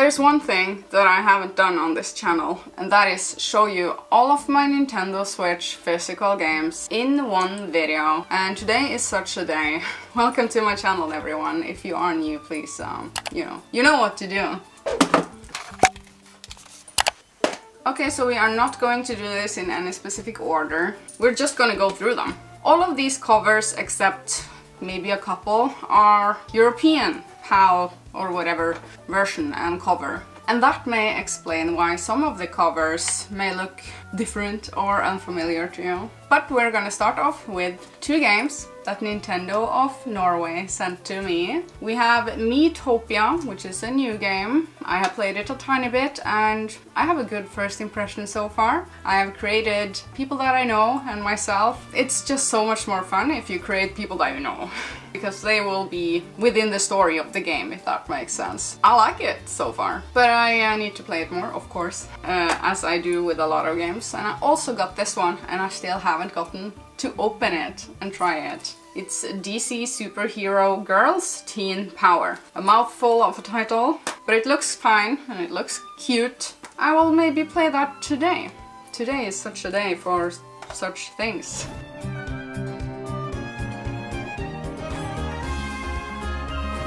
There's one thing that I haven't done on this channel, and that is show you all of my Nintendo Switch physical games in one video. And today is such a day. Welcome to my channel, everyone. If you are new, please, you know what to do. Okay, so we are not going to do this in any specific order. We're just gonna go through them. All of these covers, except maybe a couple, are European PAL or whatever version and cover. And that may explain why some of the covers may look different or unfamiliar to you. But we're gonna start off with two games that Nintendo of Norway sent to me. We have Miitopia, which is a new game. I have played it a tiny bit and I have a good first impression so far. I have created people that I know and myself. It's just so much more fun if you create people that you know. Because they will be within the story of the game, if that makes sense. I like it so far, but I need to play it more, of course, as I do with a lot of games. And I also got this one, and I still haven't gotten to open it and try it. It's DC Superhero Girls Teen Power. A mouthful of a title, but it looks fine and it looks cute. I will maybe play that today. Today is such a day for such things.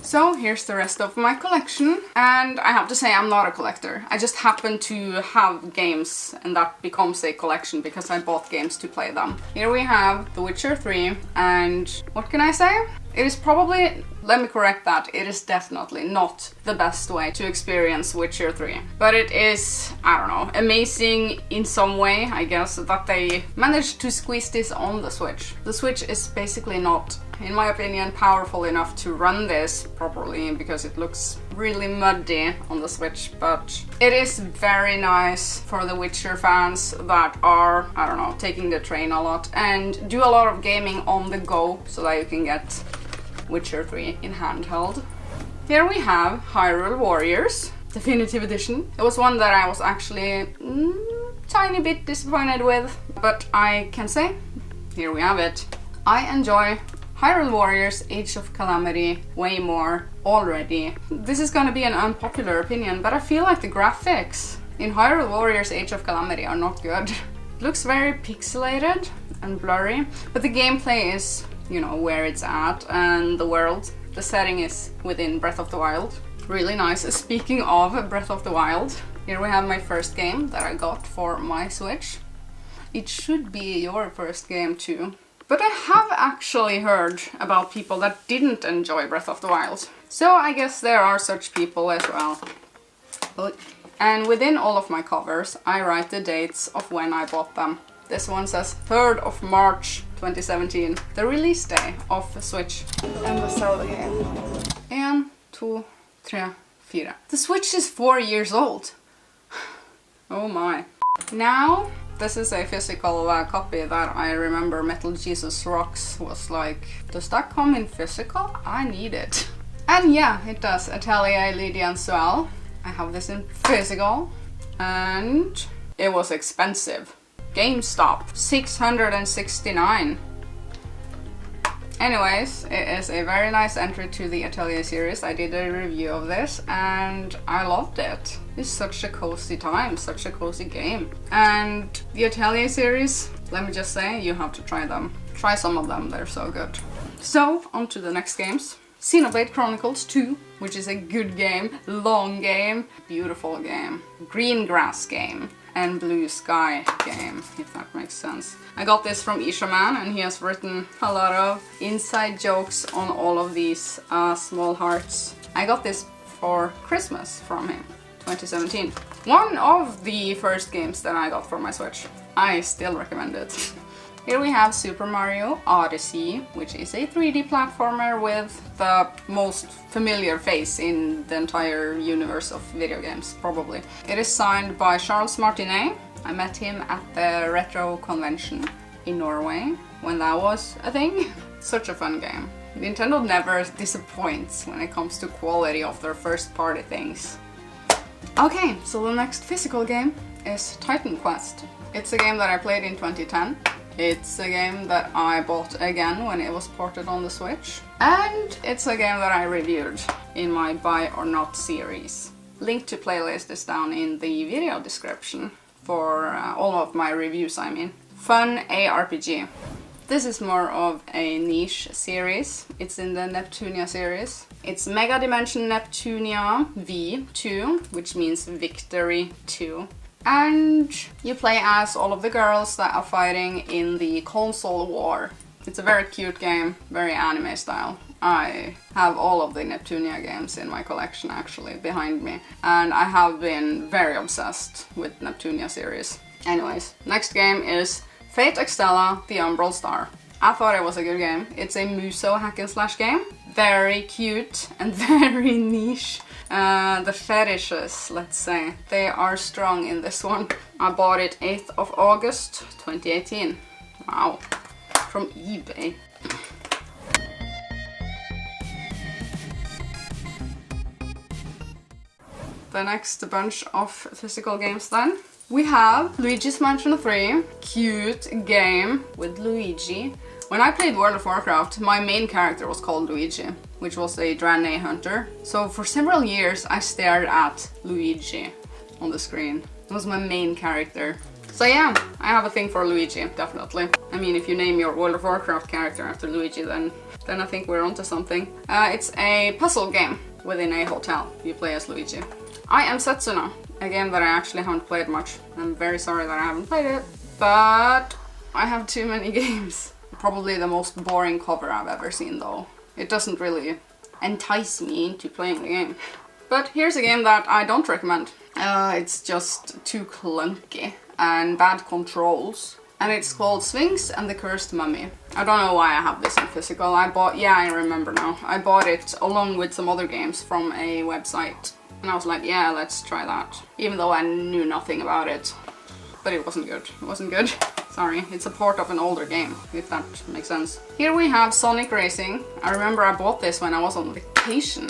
So here's the rest of my collection, and I have to say I'm not a collector. I just happen to have games and that becomes a collection because I bought games to play them. Here we have The Witcher 3, and what can I say? It is probably, let me correct that, it is definitely not the best way to experience Witcher 3. But it is, I don't know, amazing in some way, I guess, that they managed to squeeze this on the Switch. The Switch is basically not, in my opinion, powerful enough to run this properly because it looks really muddy on the Switch, but it is very nice for the Witcher fans that are, I don't know, taking the train a lot and do a lot of gaming on the go so that you can get Witcher 3 in handheld. Here we have Hyrule Warriors Definitive Edition. It was one that I was actually tiny bit disappointed with, but I can say, here we have it. I enjoy Hyrule Warriors Age of Calamity way more already. This is gonna be an unpopular opinion, but I feel like the graphics in Hyrule Warriors Age of Calamity are not good. It looks very pixelated and blurry, but the gameplay is, you know, where it's at, and the world, the setting is within Breath of the Wild. Really nice. Speaking of Breath of the Wild, here we have my first game that I got for my Switch. It should be your first game too. But I have actually heard about people that didn't enjoy Breath of the Wild. So I guess there are such people as well. And within all of my covers, I write the dates of when I bought them. This one says 3rd of March 2017, the release day of Switch. And the Zelda game. 1, 2, 3, 4. The Switch is 4 years old. Oh my. Now, this is a physical copy that I remember Metal Jesus Rocks was like, does that come in physical? I need it. And yeah, it does. Atelier Lydia and Suel. I have this in physical. And it was expensive. GameStop, 669. Anyways, it is a very nice entry to the Atelier series. I did a review of this and I loved it. It's such a cozy time, such a cozy game. And the Atelier series, let me just say, you have to try them. Try some of them, they're so good. So, on to the next games. Xenoblade Chronicles 2, which is a good game, long game, beautiful game, green grass game, and blue sky game, if that makes sense. I got this from Ishaman, and he has written a lot of inside jokes on all of these small hearts. I got this for Christmas from him, 2017. One of the first games that I got for my Switch. I still recommend it. Here we have Super Mario Odyssey, which is a 3D platformer with the most familiar face in the entire universe of video games, probably. It is signed by Charles Martinet. I met him at the Retro Convention in Norway, when that was a thing. Such a fun game. Nintendo never disappoints when it comes to quality of their first party things. Okay, so the next physical game is Titan Quest. It's a game that I played in 2010. It's a game that I bought again when it was ported on the Switch. And it's a game that I reviewed in my Buy or Not series. Link to playlist is down in the video description for all of my reviews, I mean. Fun ARPG. This is more of a niche series. It's in the Neptunia series. It's Mega Dimension Neptunia V2, which means Victory 2. And you play as all of the girls that are fighting in the console war. It's a very cute game, very anime style. I have all of the Neptunia games in my collection actually behind me, and I have been very obsessed with Neptunia series. Anyways, next game is Fate Extella The Umbral Star. I thought it was a good game. It's a Muso hack and slash game. Very cute and very niche. The fetishes, let's say, they are strong in this one. I bought it 8th of August 2018. Wow. From eBay. The next bunch of physical games then. We have Luigi's Mansion 3, cute game with Luigi. When I played World of Warcraft, my main character was called Luigi, which was a Draenei hunter. So for several years I stared at Luigi on the screen. It was my main character. So yeah, I have a thing for Luigi, definitely. I mean, if you name your World of Warcraft character after Luigi, then I think we're onto something. It's a puzzle game within a hotel. You play as Luigi. I Am Setsuna, a game that I actually haven't played much. I'm very sorry that I haven't played it, but I have too many games. Probably the most boring cover I've ever seen though. It doesn't really entice me into playing the game. But here's a game that I don't recommend. It's just too clunky and bad controls. And it's called Sphinx and the Cursed Mummy. I don't know why I have this in physical. I remember now. I bought it along with some other games from a website. And I was like, yeah, let's try that. Even though I knew nothing about it. But it wasn't good. It wasn't good. Sorry, it's a port of an older game, if that makes sense. Here we have Sonic Racing. I remember I bought this when I was on vacation.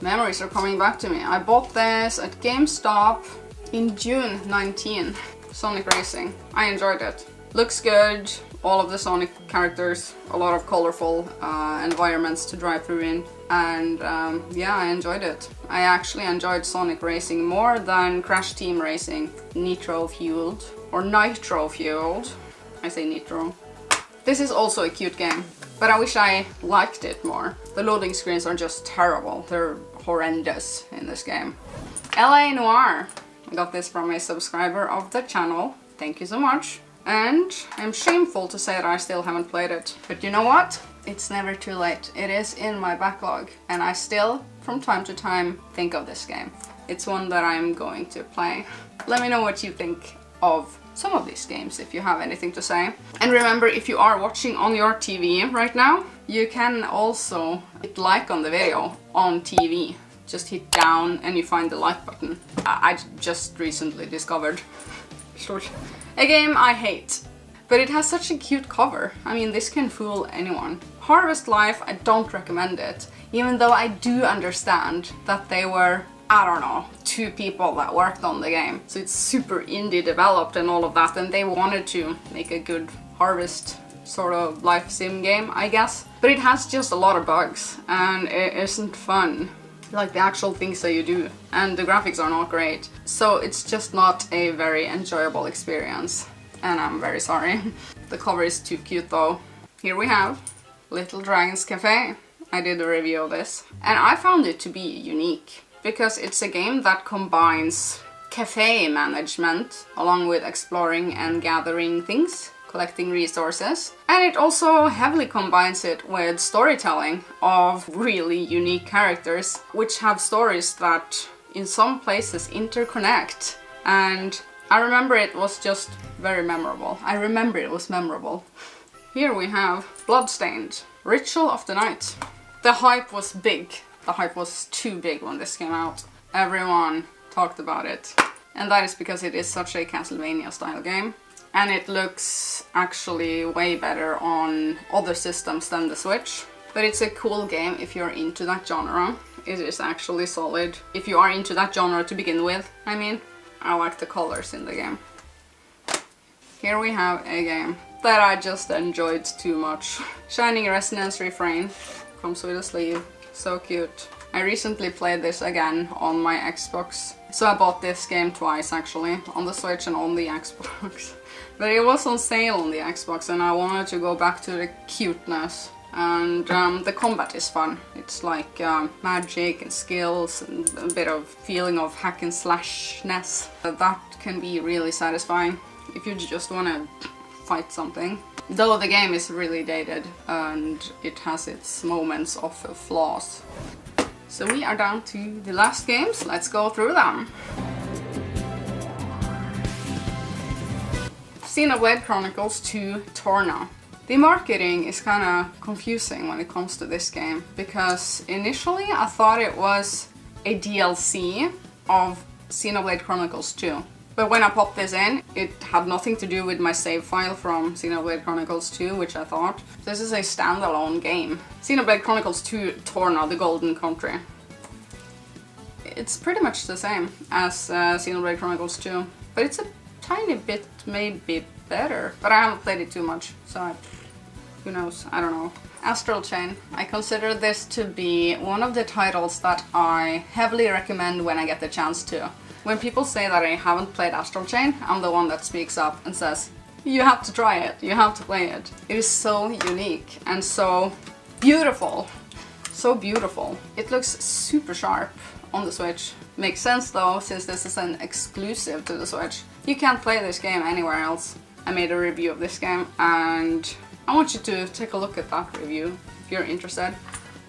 Memories are coming back to me. I bought this at GameStop in June 19. Sonic Racing. I enjoyed it. Looks good. All of the Sonic characters. A lot of colorful environments to drive through in. And yeah, I enjoyed it. I actually enjoyed Sonic Racing more than Crash Team Racing. Nitro Fueled. Or Nitro Fueled. I say Nitro. This is also a cute game, but I wish I liked it more. The loading screens are just terrible. They're horrendous in this game. LA Noire. I got this from a subscriber of the channel. Thank you so much. And I'm shameful to say that I still haven't played it. But you know what? It's never too late. It is in my backlog. And I still, from time to time, think of this game. It's one that I'm going to play. Let me know what you think of some of these games if you have anything to say. And remember, if you are watching on your TV right now, you can also hit like on the video on TV. Just hit down and you find the like button. I just recently discovered a game I hate, but it has such a cute cover. I mean, this can fool anyone. Harvest Life, I don't recommend it, even though I do understand that they were, I don't know, 2 people that worked on the game. So it's super indie developed and all of that, and they wanted to make a good harvest sort of life sim game, I guess. But it has just a lot of bugs, and it isn't fun. Like the actual things that you do, and the graphics are not great. So it's just not a very enjoyable experience, and I'm very sorry. The cover is too cute though. Here we have Little Dragon's Cafe. I did a review of this, and I found it to be unique because it's a game that combines cafe management along with exploring and gathering things, collecting resources, and it also heavily combines it with storytelling of really unique characters which have stories that in some places interconnect. And I remember it was just very memorable. I remember it was memorable. Here we have Bloodstained, Ritual of the Night. The hype was big. The hype was too big when this came out. Everyone talked about it. And that is because it is such a Castlevania style game. And it looks actually way better on other systems than the Switch. But it's a cool game if you're into that genre. It is actually solid. If you are into that genre to begin with, I mean. I like the colors in the game. Here we have a game that I just enjoyed too much. Shining Resonance Refrain. Comes with a sleeve. So cute. I recently played this again on my Xbox. So I bought this game twice actually, on the Switch and on the Xbox. But it was on sale on the Xbox and I wanted to go back to the cuteness. And the combat is fun. It's like magic and skills and a bit of feeling of hack and slashness. That can be really satisfying if you just want to fight something. Though the game is really dated and it has its moments of flaws. So we are down to the last games. Let's go through them. Xenoblade Chronicles 2 Torna. The marketing is kind of confusing when it comes to this game, because initially I thought it was a DLC of Xenoblade Chronicles 2. But when I popped this in, it had nothing to do with my save file from Xenoblade Chronicles 2, which I thought. This is a standalone game. Xenoblade Chronicles 2 Torna, the Golden Country. It's pretty much the same as Xenoblade Chronicles 2, but it's a tiny bit maybe better. But I haven't played it too much, so who knows, I don't know. Astral Chain. I consider this to be one of the titles that I heavily recommend when I get the chance to. When people say that I haven't played Astral Chain, I'm the one that speaks up and says, you have to try it, you have to play it. It is so unique and so beautiful. So beautiful. It looks super sharp on the Switch. Makes sense though, since this is an exclusive to the Switch. You can't play this game anywhere else. I made a review of this game and I want you to take a look at that review if you're interested.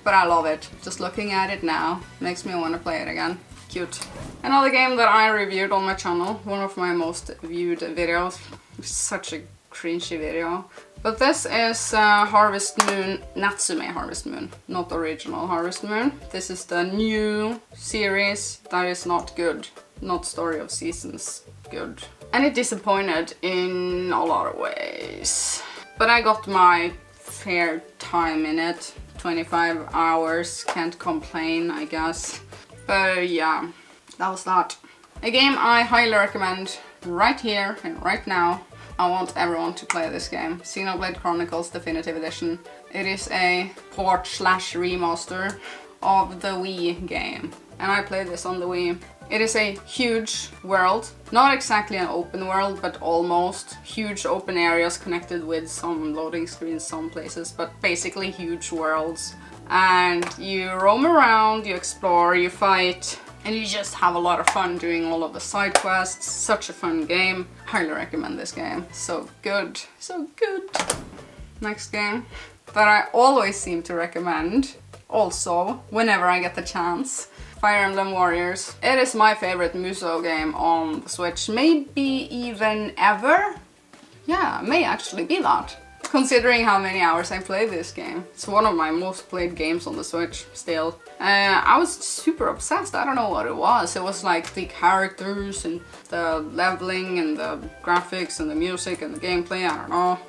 But I love it. Just looking at it now makes me want to play it again. Cute. Another game that I reviewed on my channel, one of my most viewed videos. Such a cringy video. But this is Harvest Moon, Natsume Harvest Moon, not original Harvest Moon. This is the new series that is not good. Not Story of Seasons good. And it disappointed in a lot of ways. But I got my fair time in it. 25 hours, can't complain, I guess. But yeah, that was that. A game I highly recommend right here and right now. I want everyone to play this game. Xenoblade Chronicles Definitive Edition. It is a port slash remaster of the Wii game. And I played this on the Wii. It is a huge world. Not exactly an open world, but almost. Huge open areas connected with some loading screens some places, but basically huge worlds. And you roam around, you explore, you fight, and you just have a lot of fun doing all of the side quests. Such a fun game. Highly recommend this game. So good. So good. Next game that I always seem to recommend, also, whenever I get the chance. Fire Emblem Warriors. It is my favorite Muso game on the Switch. Maybe even ever? Yeah, may actually be that. Considering how many hours I played this game. It's one of my most played games on the Switch, still. I was super obsessed, I don't know what it was. It was like the characters and the leveling and the graphics and the music and the gameplay, I don't know.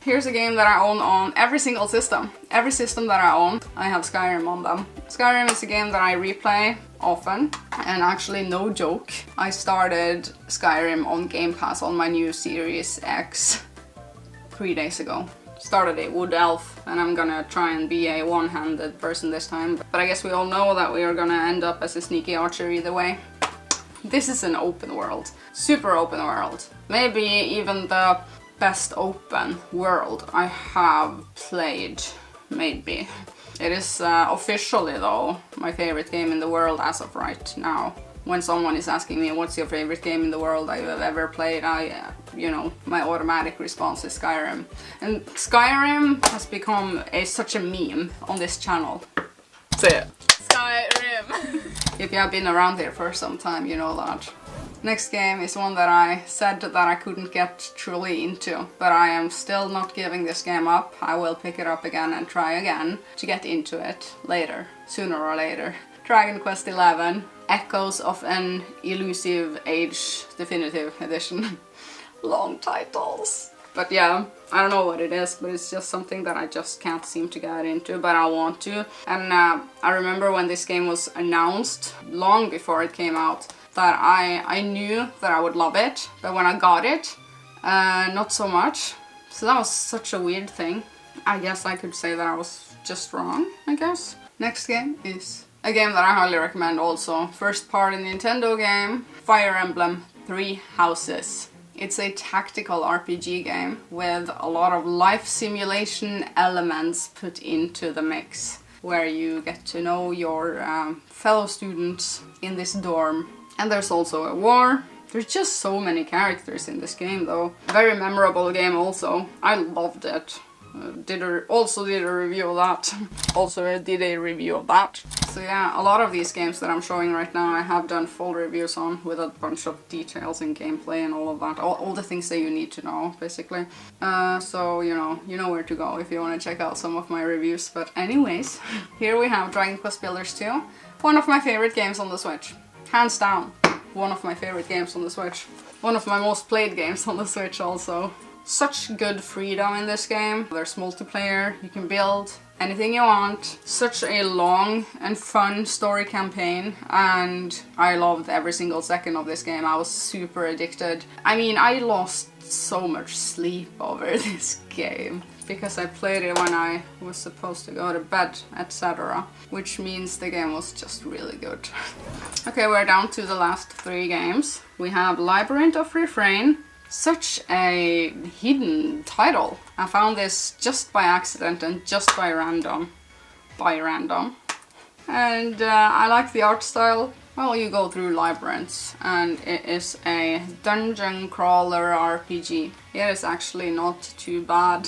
Here's a game that I own on every single system. Every system that I own, I have Skyrim on them. Skyrim is a game that I replay often, and actually no joke, I started Skyrim on Game Pass on my new Series X 3 days ago. Started a wood elf, and I'm gonna try and be a one-handed person this time. But I guess we all know that we are gonna end up as a sneaky archer either way. This is an open world. Super open world. Maybe even the best open world I have played, maybe. It is officially though my favorite game in the world as of right now. When someone is asking me what's your favorite game in the world I have ever played, you know, my automatic response is Skyrim. And Skyrim has become such a meme on this channel. Say it. Skyrim! If you have been around here for some time, you know that. Next game is one that I said that I couldn't get truly into, but I am still not giving this game up. I will pick it up again and try again to get into it later, sooner or later. Dragon Quest XI, Echoes of an Elusive Age Definitive Edition. Long titles. But yeah, I don't know what it is, but it's just something that I just can't seem to get into, but I want to. And I remember when this game was announced, long before it came out, that I knew that I would love it, but when I got it, not so much. So that was such a weird thing. I guess I could say that I was just wrong, I guess. Next game is a game that I highly recommend also. First party Nintendo game, Fire Emblem Three Houses. It's a tactical RPG game with a lot of life simulation elements put into the mix, where you get to know your fellow students in this dorm. And there's also a war. There's just so many characters in this game though. Very memorable game also. I loved it. Also did a review of that. Also did a review of that. So yeah, a lot of these games that I'm showing right now I have done full reviews on with a bunch of details and gameplay and all of that. All the things that you need to know, basically. So you know where to go if you want to check out some of my reviews. But anyways, here we have Dragon Quest Builders 2. One of my favorite games on the Switch. Hands down. One of my favorite games on the Switch. One of my most played games on the Switch also. Such good freedom in this game. There's multiplayer, you can build anything you want. Such a long and fun story campaign, and I loved every single second of this game. I was super addicted. I mean, I lost so much sleep over this game because I played it when I was supposed to go to bed, etc. Which means the game was just really good. Okay, we're down to the last 3 games. We have Labyrinth of Refrain. Such a hidden title. I found this just by accident and just by random. And I like the art style. Well, you go through labyrinths and it is a dungeon crawler RPG. It is actually not too bad.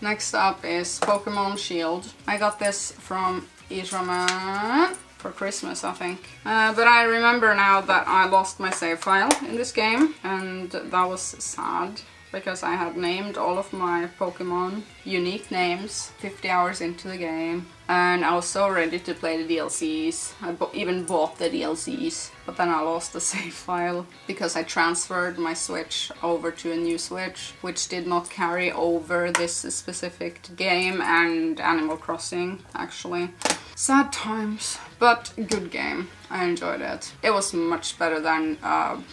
Next up is Pokemon Shield. I got this from Israman for Christmas, I think. But I remember now that I lost my save file in this game, and that was sad because I had named all of my Pokemon unique names 50 hours into the game, and I was so ready to play the DLCs. I even bought the DLCs, but then I lost the save file because I transferred my Switch over to a new Switch, which did not carry over this specific game and Animal Crossing, actually. Sad times, but good game. I enjoyed it. It was much better than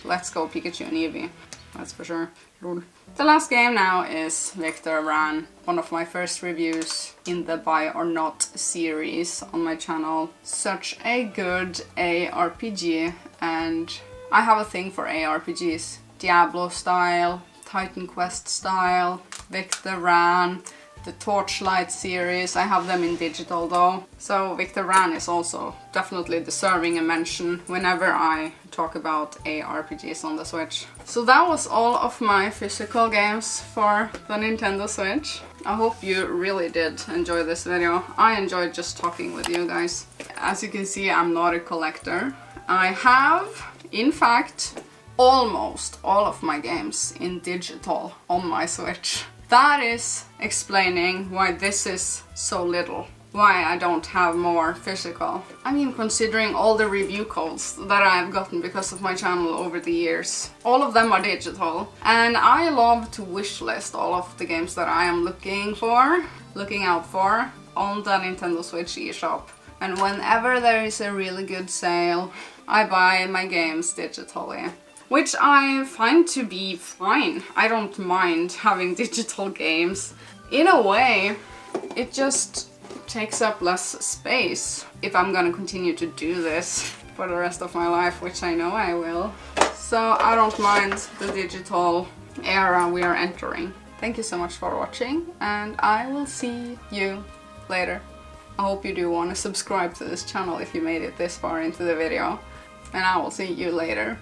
Let's Go Pikachu and Eevee, that's for sure. The last game now is Victor Ran, one of my first reviews in the Buy or Not series on my channel. Such a good ARPG, and I have a thing for ARPGs. Diablo style, Titan Quest style, Victor Ran, the Torchlight series. I have them in digital though. So Victor Ran is also definitely deserving a mention whenever I talk about ARPGs on the Switch. So that was all of my physical games for the Nintendo Switch. I hope you really did enjoy this video. I enjoyed just talking with you guys. As you can see, I'm not a collector. I have, in fact, almost all of my games in digital on my Switch. That is explaining why this is so little. Why I don't have more physical. I mean, considering all the review codes that I've gotten because of my channel over the years. All of them are digital. And I love to wishlist all of the games that I am looking out for on the Nintendo Switch eShop. And whenever there is a really good sale, I buy my games digitally. Which I find to be fine. I don't mind having digital games. In a way, it just takes up less space if I'm gonna continue to do this for the rest of my life, which I know I will. So I don't mind the digital era we are entering. Thank you so much for watching, and I will see you later. I hope you do want to subscribe to this channel if you made it this far into the video, and I will see you later.